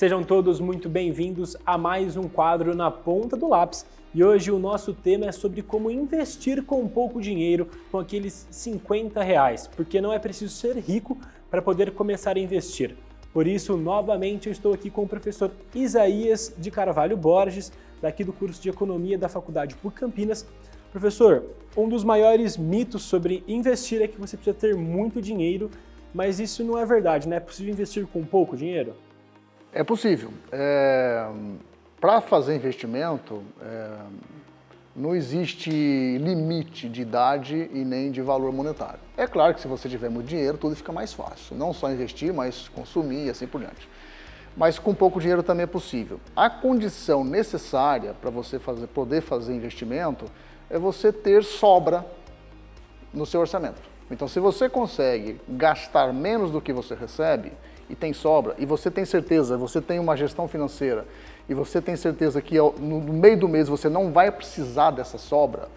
Sejam todos muito bem-vindos a mais um quadro na ponta do lápis. E hoje o nosso tema é sobre como investir com pouco dinheiro, com aqueles R$ 50, porque não é preciso ser rico para poder começar a investir. Por isso, novamente, eu estou aqui com o professor Isaías de Carvalho Borges, daqui do curso de Economia da Faculdade PUC Campinas. Professor, um dos maiores mitos sobre investir é que você precisa ter muito dinheiro, mas isso não é verdade, né? É possível investir com pouco dinheiro? É possível. Para fazer investimento, não existe limite de idade e nem de valor monetário. É claro que se você tiver muito dinheiro, tudo fica mais fácil. Não só investir, mas consumir e assim por diante. Mas com pouco dinheiro também é possível. A condição necessária para você poder fazer investimento é você ter sobra no seu orçamento. Então, se você consegue gastar menos do que você recebe e tem sobra, e você tem certeza, você tem uma gestão financeira, e você tem certeza que no meio do mês você não vai precisar dessa sobra,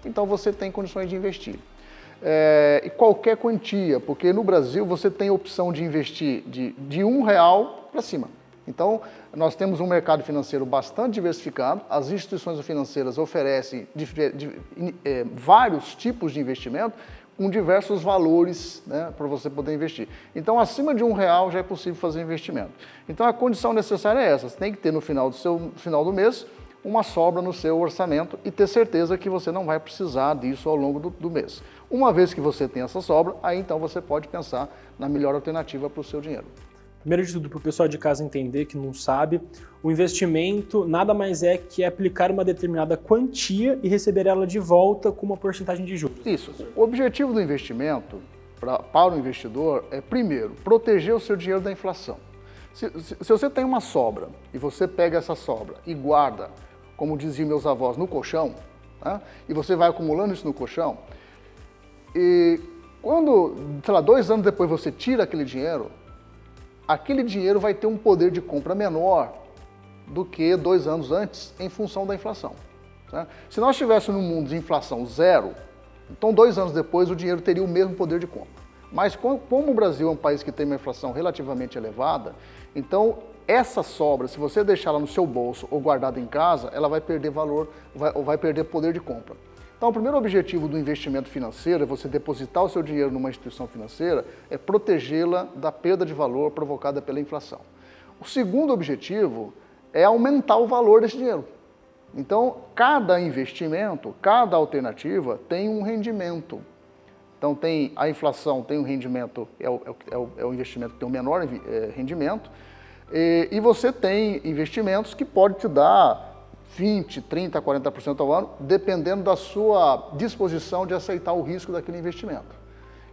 então você tem condições de investir. E qualquer quantia, porque no Brasil você tem a opção de investir de R$ 1 para cima. Então, nós temos um mercado financeiro bastante diversificado, as instituições financeiras oferecem vários tipos de investimento, com diversos valores, né, para você poder investir. Então, acima de R$ 1 já é possível fazer investimento. Então, a condição necessária é essa, você tem que ter no final do mês uma sobra no seu orçamento e ter certeza que você não vai precisar disso ao longo do mês. Uma vez que você tem essa sobra, aí então você pode pensar na melhor alternativa para o seu dinheiro. Primeiro de tudo, para o pessoal de casa entender que não sabe, o investimento nada mais é que aplicar uma determinada quantia e receber ela de volta com uma porcentagem de juros. Isso. O objetivo do investimento para o investidor é, primeiro, proteger o seu dinheiro da inflação. Se você tem uma sobra e você pega essa sobra e guarda, como diziam meus avós, no colchão, né, e você vai acumulando isso no colchão, e quando, 2 anos depois você tira aquele dinheiro vai ter um poder de compra menor do que 2 anos antes, em função da inflação. Né? Se nós estivéssemos num mundo de inflação zero, então 2 anos depois o dinheiro teria o mesmo poder de compra. Mas como o Brasil é um país que tem uma inflação relativamente elevada, então essa sobra, se você deixar ela no seu bolso ou guardada em casa, ela vai perder valor, vai perder poder de compra. Então, o primeiro objetivo do investimento financeiro é você depositar o seu dinheiro numa instituição financeira, é protegê-la da perda de valor provocada pela inflação. O segundo objetivo é aumentar o valor desse dinheiro. Então, cada investimento, cada alternativa tem um rendimento. Então, a inflação tem um rendimento, é o investimento que tem o menor rendimento, e você tem investimentos que podem te dar 20%, 30%, 40% ao ano, dependendo da sua disposição de aceitar o risco daquele investimento.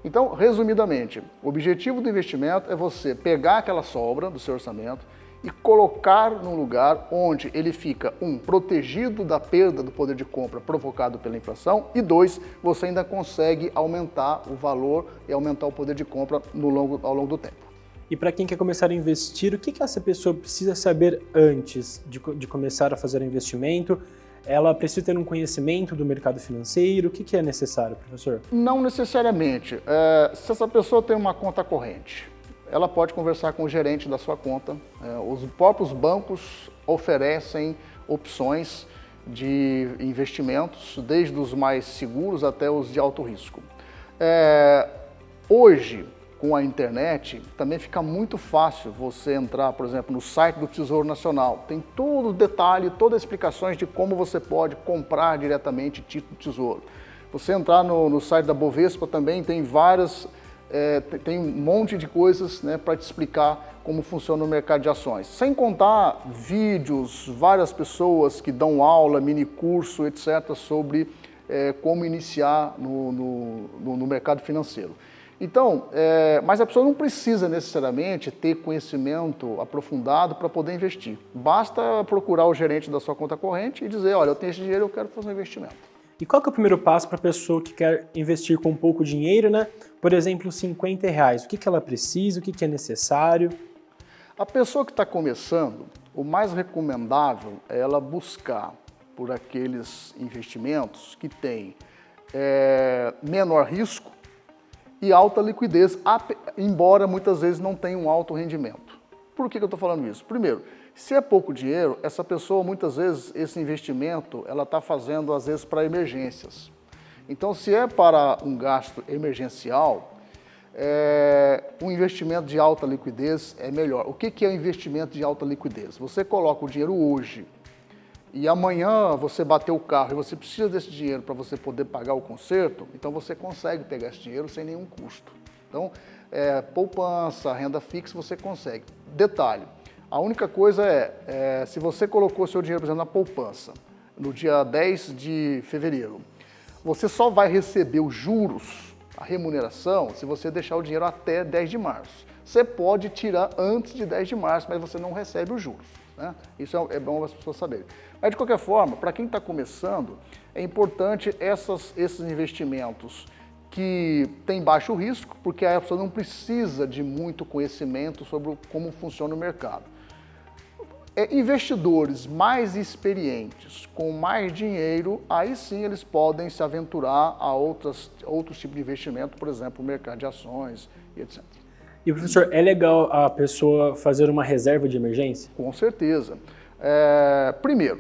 Então, resumidamente, o objetivo do investimento é você pegar aquela sobra do seu orçamento e colocar num lugar onde ele fica, protegido da perda do poder de compra provocado pela inflação, e 2, você ainda consegue aumentar o valor e aumentar o poder de compra ao longo do tempo. E para quem quer começar a investir, o que essa pessoa precisa saber antes de começar a fazer o investimento? Ela precisa ter um conhecimento do mercado financeiro? O que é necessário, professor? Não necessariamente. Se essa pessoa tem uma conta corrente, ela pode conversar com o gerente da sua conta. Os próprios bancos oferecem opções de investimentos, desde os mais seguros até os de alto risco. Hoje, com a internet, também fica muito fácil você entrar, por exemplo, no site do Tesouro Nacional. Tem todo o detalhe, todas as explicações de como você pode comprar diretamente título do Tesouro. Você entrar no site da Bovespa também tem tem um monte de coisas, né, para te explicar como funciona o mercado de ações. Sem contar vídeos, várias pessoas que dão aula, mini curso, etc., sobre como iniciar no mercado financeiro. Então, mas a pessoa não precisa necessariamente ter conhecimento aprofundado para poder investir. Basta procurar o gerente da sua conta corrente e dizer, olha, eu tenho esse dinheiro, eu quero fazer um investimento. E qual que é o primeiro passo para a pessoa que quer investir com pouco dinheiro, né? Por exemplo, R$ 50. O que ela precisa, o que é necessário? A pessoa que está começando, o mais recomendável é ela buscar por aqueles investimentos que têm menor risco e alta liquidez, embora muitas vezes não tenham um alto rendimento. Por que eu estou falando isso? Primeiro, se é pouco dinheiro, essa pessoa, muitas vezes, esse investimento, ela está fazendo, às vezes, para emergências. Então, se é para um gasto emergencial, um investimento de alta liquidez é melhor. O que é um investimento de alta liquidez? Você coloca o dinheiro hoje e amanhã você bateu o carro e você precisa desse dinheiro para você poder pagar o conserto, então você consegue pegar esse dinheiro sem nenhum custo. Então, poupança, renda fixa, você consegue. Detalhe, a única coisa se você colocou seu dinheiro, por exemplo, na poupança, no dia 10 de fevereiro, você só vai receber os juros, a remuneração, se você deixar o dinheiro até 10 de março. Você pode tirar antes de 10 de março, mas você não recebe os juros, né? Isso é bom as pessoas saberem. Mas, de qualquer forma, para quem está começando, é importante esses investimentos que têm baixo risco, porque a pessoa não precisa de muito conhecimento sobre como funciona o mercado. Investidores mais experientes, com mais dinheiro, aí sim eles podem se aventurar a outros tipos de investimento, por exemplo, o mercado de ações e etc. E, professor, é legal a pessoa fazer uma reserva de emergência? Com certeza. Primeiro,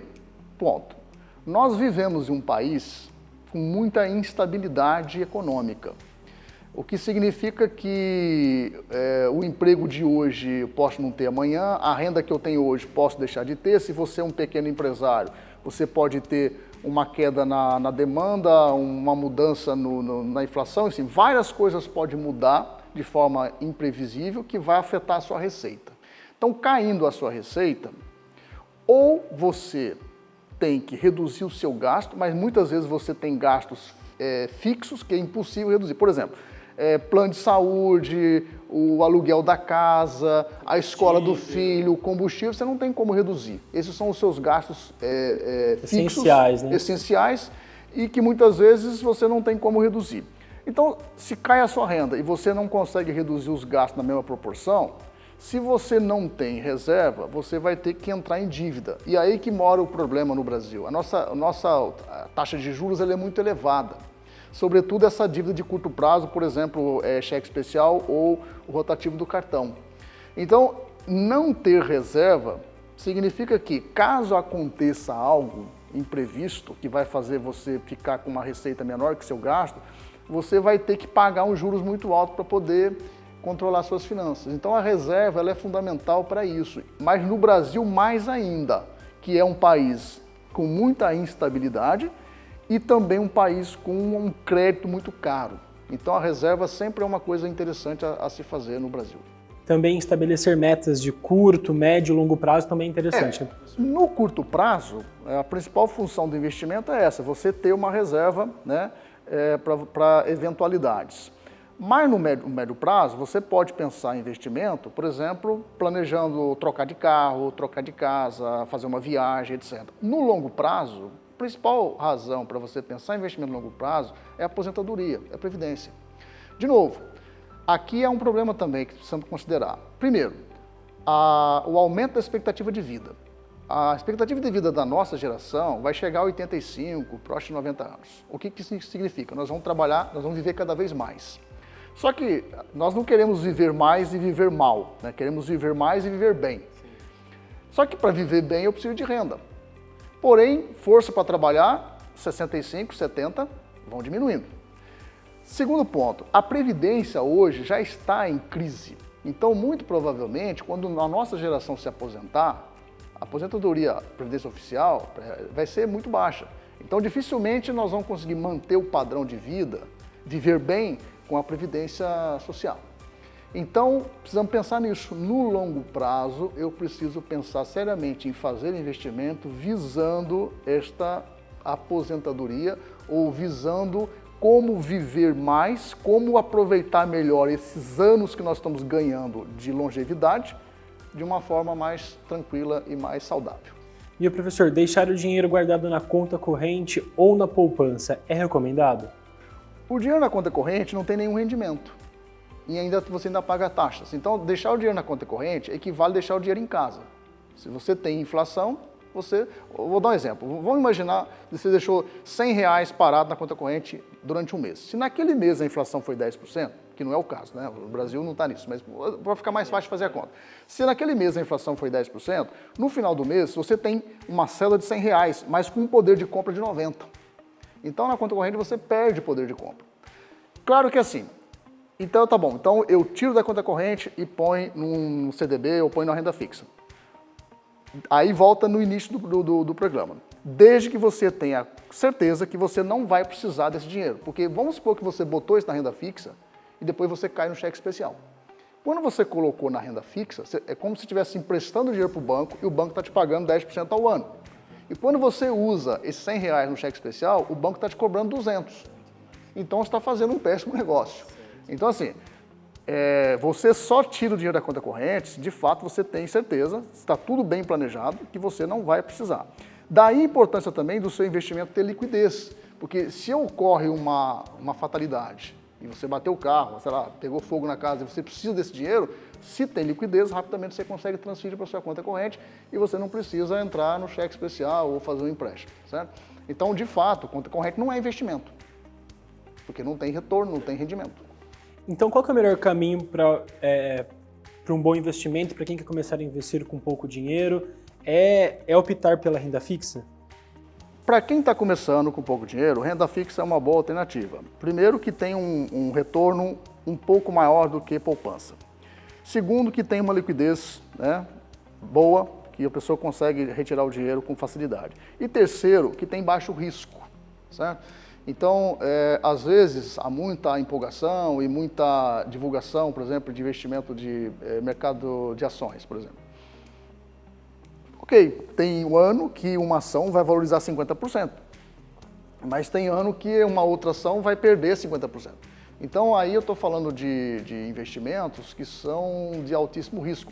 ponto. Nós vivemos em um país com muita instabilidade econômica. O que significa que o emprego de hoje eu posso não ter amanhã, a renda que eu tenho hoje posso deixar de ter. Se você é um pequeno empresário, você pode ter uma queda na demanda, uma mudança na inflação, enfim, várias coisas podem mudar de forma imprevisível que vai afetar a sua receita. Então, caindo a sua receita, ou você tem que reduzir o seu gasto, mas muitas vezes você tem gastos fixos que é impossível reduzir. Por exemplo, plano de saúde, o aluguel da casa, a escola do filho, o combustível, você não tem como reduzir. Esses são os seus gastos essenciais, fixos, essenciais, e que muitas vezes você não tem como reduzir. Então, se cai a sua renda e você não consegue reduzir os gastos na mesma proporção, se você não tem reserva, você vai ter que entrar em dívida. E aí que mora o problema no Brasil. A nossa taxa de juros ela é muito elevada. Sobretudo essa dívida de curto prazo, por exemplo, cheque especial ou o rotativo do cartão. Então, não ter reserva significa que, caso aconteça algo imprevisto, que vai fazer você ficar com uma receita menor que seu gasto, você vai ter que pagar uns juros muito altos para poder controlar suas finanças. Então, a reserva ela é fundamental para isso. Mas no Brasil, mais ainda, que é um país com muita instabilidade, e também um país com um crédito muito caro. Então a reserva sempre é uma coisa interessante a se fazer no Brasil. Também estabelecer metas de curto, médio e longo prazo também é interessante. No curto prazo, a principal função do investimento é essa, você ter uma reserva, né, para eventualidades. Mas no médio prazo, você pode pensar em investimento, por exemplo, planejando trocar de carro, trocar de casa, fazer uma viagem, etc. No longo prazo, a principal razão para você pensar em investimento a longo prazo é a aposentadoria, é a previdência. De novo, aqui é um problema também que precisamos considerar. Primeiro, o aumento da expectativa de vida. A expectativa de vida da nossa geração vai chegar a 85, próximo de 90 anos. O que isso significa? Nós vamos trabalhar, nós vamos viver cada vez mais. Só que nós não queremos viver mais e viver mal, né? Queremos viver mais e viver bem. Só que para viver bem eu preciso de renda. Porém, força para trabalhar, 65, 70, vão diminuindo. Segundo ponto, a Previdência hoje já está em crise. Então, muito provavelmente, quando a nossa geração se aposentar, a aposentadoria, a Previdência Oficial, vai ser muito baixa. Então, dificilmente nós vamos conseguir manter o padrão de vida, viver bem com a Previdência Social. Então, precisamos pensar nisso. No longo prazo, eu preciso pensar seriamente em fazer investimento visando esta aposentadoria ou visando como viver mais, como aproveitar melhor esses anos que nós estamos ganhando de longevidade de uma forma mais tranquila e mais saudável. E o professor, deixar o dinheiro guardado na conta corrente ou na poupança é recomendado? O dinheiro na conta corrente não tem nenhum rendimento. E você ainda paga taxas. Então, deixar o dinheiro na conta corrente equivale a deixar o dinheiro em casa. Se você tem inflação, vou dar um exemplo. Vamos imaginar que você deixou R$100 parado na conta corrente durante um mês. Se naquele mês a inflação foi 10%, que não é o caso, né? O Brasil não está nisso, mas para ficar mais fácil de fazer a conta. Se naquele mês a inflação foi 10%, no final do mês você tem uma célula de R$100, mas com um poder de compra de 90. Então na conta corrente você perde poder de compra. Claro que assim, então tá bom, então eu tiro da conta corrente e põe num CDB ou põe na renda fixa. Aí volta no início do programa. Desde que você tenha certeza que você não vai precisar desse dinheiro. Porque vamos supor que você botou isso na renda fixa e depois você cai no cheque especial. Quando você colocou na renda fixa, é como se estivesse emprestando dinheiro para o banco e o banco está te pagando 10% ao ano. E quando você usa esses R$100 no cheque especial, o banco está te cobrando 200. Então você está fazendo um péssimo negócio. Então assim, você só tira o dinheiro da conta corrente se de fato você tem certeza, está tudo bem planejado, que você não vai precisar. Daí a importância também do seu investimento ter liquidez, porque se ocorre uma fatalidade e você bateu o carro, sei lá, pegou fogo na casa e você precisa desse dinheiro, se tem liquidez, rapidamente você consegue transferir para a sua conta corrente e você não precisa entrar no cheque especial ou fazer um empréstimo, certo? Então, de fato, conta corrente não é investimento, porque não tem retorno, não tem rendimento. Então, qual que é o melhor caminho para um bom investimento, para quem quer começar a investir com pouco dinheiro? É optar pela renda fixa? Para quem está começando com pouco dinheiro, renda fixa é uma boa alternativa. Primeiro, que tem um retorno um pouco maior do que poupança. Segundo, que tem uma liquidez, né, boa, que a pessoa consegue retirar o dinheiro com facilidade. E terceiro, que tem baixo risco, certo? Então, às vezes, há muita empolgação e muita divulgação, por exemplo, de investimento de mercado de ações, por exemplo. Ok, tem um ano que uma ação vai valorizar 50%, mas tem ano que uma outra ação vai perder 50%. Então, aí eu estou falando de investimentos que são de altíssimo risco.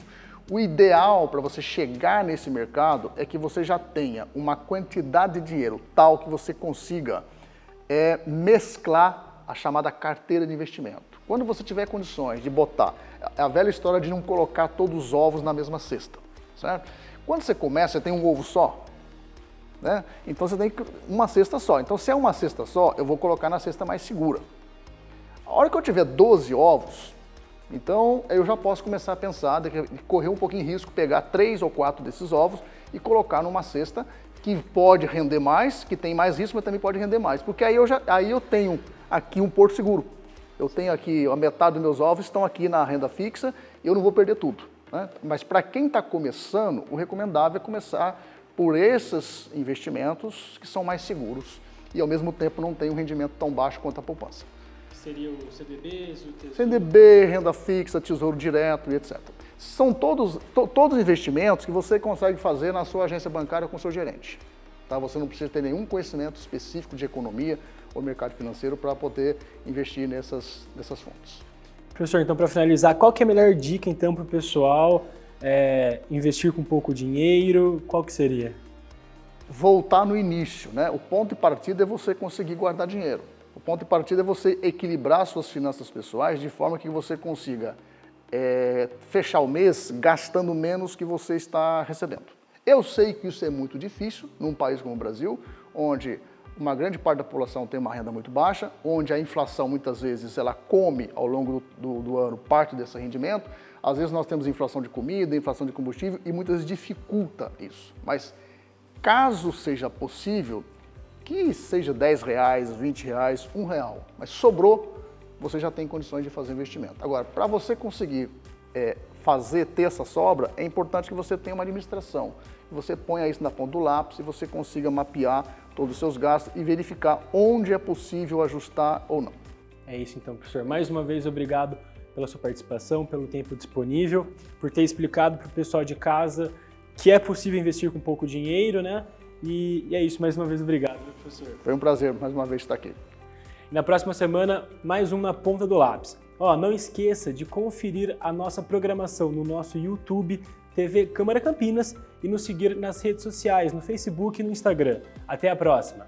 O ideal para você chegar nesse mercado é que você já tenha uma quantidade de dinheiro tal que você consiga mesclar a chamada carteira de investimento. Quando você tiver condições de botar, é a velha história de não colocar todos os ovos na mesma cesta, certo? Quando você começa, você tem um ovo só, né? Então você tem uma cesta só. Então se é uma cesta só, eu vou colocar na cesta mais segura. A hora que eu tiver 12 ovos, então eu já posso começar a pensar, de correr um pouquinho de risco, pegar 3 ou 4 desses ovos e colocar numa cesta que pode render mais, que tem mais risco, mas também pode render mais. Porque aí eu tenho aqui um porto seguro. Eu tenho aqui, a metade dos meus ovos estão aqui na renda fixa, eu não vou perder tudo, né? Mas para quem está começando, o recomendável é começar por esses investimentos que são mais seguros e ao mesmo tempo não tem um rendimento tão baixo quanto a poupança. Seria o CDBs, o tesouro? CDB, renda fixa, tesouro direto e etc. São todos investimentos que você consegue fazer na sua agência bancária com o seu gerente. Tá? Você não precisa ter nenhum conhecimento específico de economia ou mercado financeiro para poder investir nessas fontes. Professor, então para finalizar, qual que é a melhor dica então para o pessoal investir com pouco dinheiro? Qual que seria? Voltar no início, né? O ponto de partida é você conseguir guardar dinheiro. O ponto de partida é você equilibrar suas finanças pessoais de forma que você consiga fechar o mês gastando menos que você está recebendo. Eu sei que isso é muito difícil num país como o Brasil, onde uma grande parte da população tem uma renda muito baixa, onde a inflação muitas vezes ela come ao longo do ano parte desse rendimento. Às vezes nós temos inflação de comida, inflação de combustível e muitas vezes dificulta isso. Mas caso seja possível, que seja R$10, R$20, R$1, mas sobrou, você já tem condições de fazer investimento. Agora, para você conseguir ter essa sobra, é importante que você tenha uma administração. Que você ponha isso na ponta do lápis e você consiga mapear todos os seus gastos e verificar onde é possível ajustar ou não. É isso então, professor. Mais uma vez, obrigado pela sua participação, pelo tempo disponível, por ter explicado para o pessoal de casa que é possível investir com pouco dinheiro, né? E é isso, mais uma vez, obrigado, professor. Foi um prazer, mais uma vez, estar aqui. Na próxima semana, mais um Na Ponta do Lápis. Não esqueça de conferir a nossa programação no nosso YouTube, TV Câmara Campinas, e nos seguir nas redes sociais, no Facebook e no Instagram. Até a próxima!